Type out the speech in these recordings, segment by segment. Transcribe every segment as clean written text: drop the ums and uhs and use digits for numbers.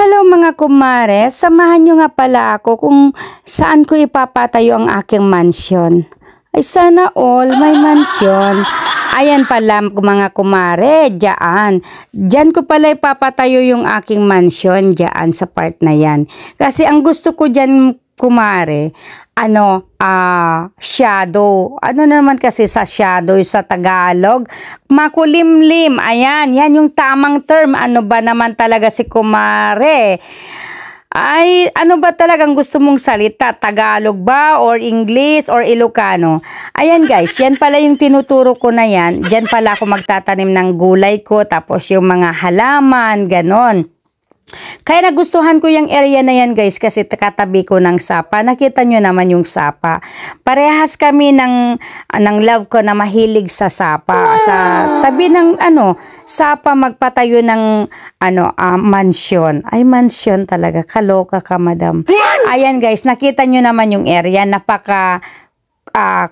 Hello mga kumare, samahan nyo nga pala ako kung saan ko ipapatayo ang aking mansyon. Ay sana all may mansyon. Ayan pala mga kumare, Diyan ko pala ipapatayo yung aking mansyon diyan sa part na yan. Kasi ang gusto ko diyan kumare, shadow. Ano naman kasi sa shadow sa Tagalog? Makulimlim. Ayan, yan yung tamang term. Ano ba naman talaga si kumare? Ay, ano ba talagang gusto mong salita? Tagalog ba? Or English? Or Ilocano? Ayan guys, yan pala yung tinuturo ko na yan. Diyan pala ako magtatanim ng gulay ko. Tapos yung mga halaman, ganon. Kaya nagustuhan ko yung area na yan guys kasi katabi ko ng sapa. Nakita nyo naman yung sapa. Parehas kami ng love ko na mahilig sa sapa. Sa tabi ng sapa magpatayo ng mansyon. Ay mansyon talaga. Kaloka ka madam. Ayan guys, nakita nyo naman yung area. Napaka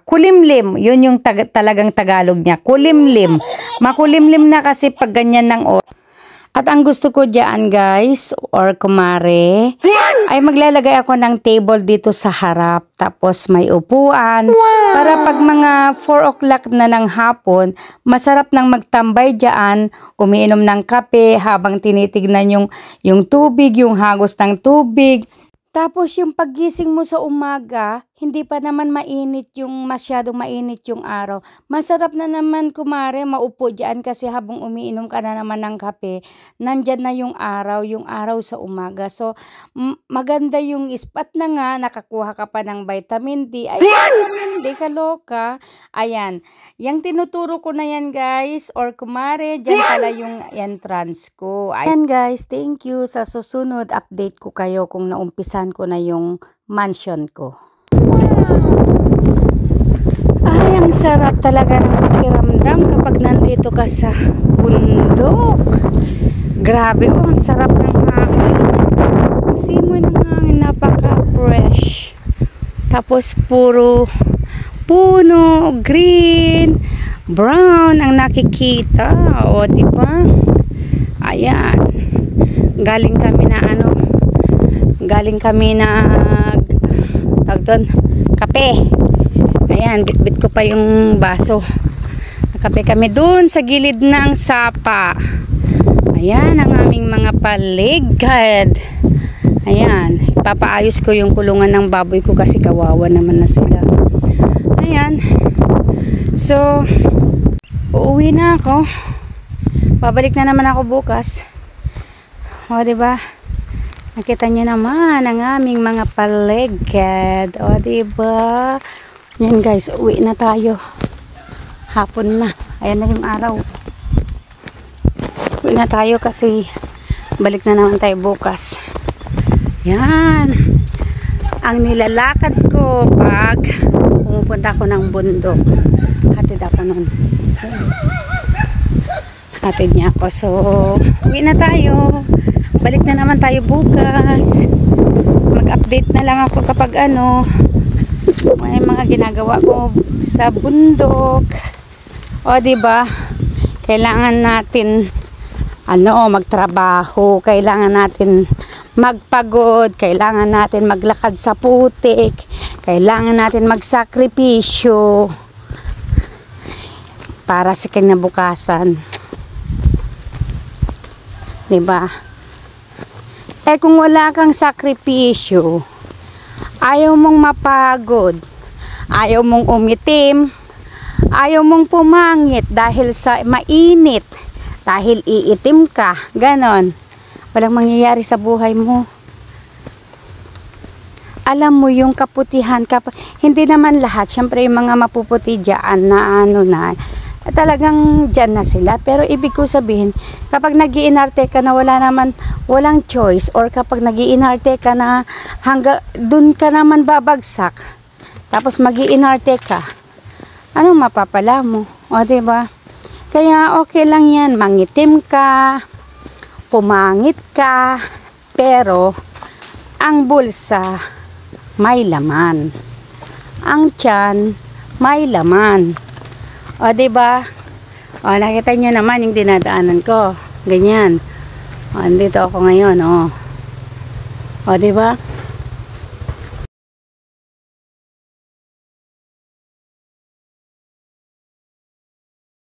kulimlim. Yun yung talagang Tagalog niya. Kulimlim. Makulimlim na kasi pag ganyan ng At ang gusto ko diyan guys, or kumare, ay maglalagay ako ng table dito sa harap. Tapos may upuan. Para pag mga 4 o'clock na ng hapon, masarap nang magtambay diyan, umiinom ng kape habang tinitignan yung tubig, yung hagos ng tubig. Tapos yung paggising mo sa umaga, hindi pa naman masyadong mainit yung araw. Masarap na naman kumare, maupo dyan kasi habang umiinom ka na naman ng kape, nandyan na yung araw sa umaga. So, maganda yung ispat na nga, nakakuha ka pa ng vitamin D. Ay, vitamin D, kaloka. Ayan, yung tinuturo ko na yan guys, or kumare, dyan pala yung entrance ko. Ayan guys, thank you. Sa susunod, update ko kayo kung naumpisan ko na yung mansion ko. Ay, ang sarap talaga ng pakiramdam kapag nandito ka sa bundok. Grabe, ang sarap ng hangin. Ang simoy ng hangin, napaka-fresh. Tapos puro puno, green, brown ang nakikita. O, diba? Ayan. Galing kami na kape. Ayan, bitbit ko pa yung baso. Nakape kami dun sa gilid ng sapa. Ayan ang aming mga paligid. Ayan, ipapaayos ko yung kulungan ng baboy ko kasi kawawa naman na sila. Ayan. So, uuwi na ako. Babalik na naman ako bukas. O, diba? Nakita nyo naman ang aming mga paligid. O, diba? Yan guys, uwi na tayo. Hapon na. Ayan na yung araw. Uwi na tayo kasi balik na naman tayo bukas. Yan. Ang nilalakad ko pag pumupunta ako ng bundok. Hatid ako nun. Hatid niya ako. So, uwi na tayo. Balik na naman tayo bukas. Mag-update na lang ako kapag may mga ginagawa ko sa bundok. O, diba? Kailangan natin magtrabaho. Kailangan natin magpagod. Kailangan natin maglakad sa putik. Kailangan natin magsakripisyo para sa kinabukasan. Diba? Kung wala kang sakripisyo, ayaw mong mapagod, ayaw mong umitim, ayaw mong pumangit dahil sa mainit, dahil iitim ka, ganon. Walang mangyayari sa buhay mo. Alam mo yung kaputihan, hindi naman lahat, syempre yung mga mapuputi dyan na talagang dyan na sila. Pero ibig ko sabihin, kapag nag-iinarte ka na walang choice, or kapag nag-iinarte ka na dun ka naman babagsak, tapos mag-iinarte ka, anong mapapala mo? O, diba? Kaya okay lang yan, mangitim ka, pumangit ka, pero ang bulsa may laman. Ang tiyan may laman. O, diba? O, nakita nyo naman yung dinadaanan ko. Ganyan. O, andito ako ngayon, o. O, di ba?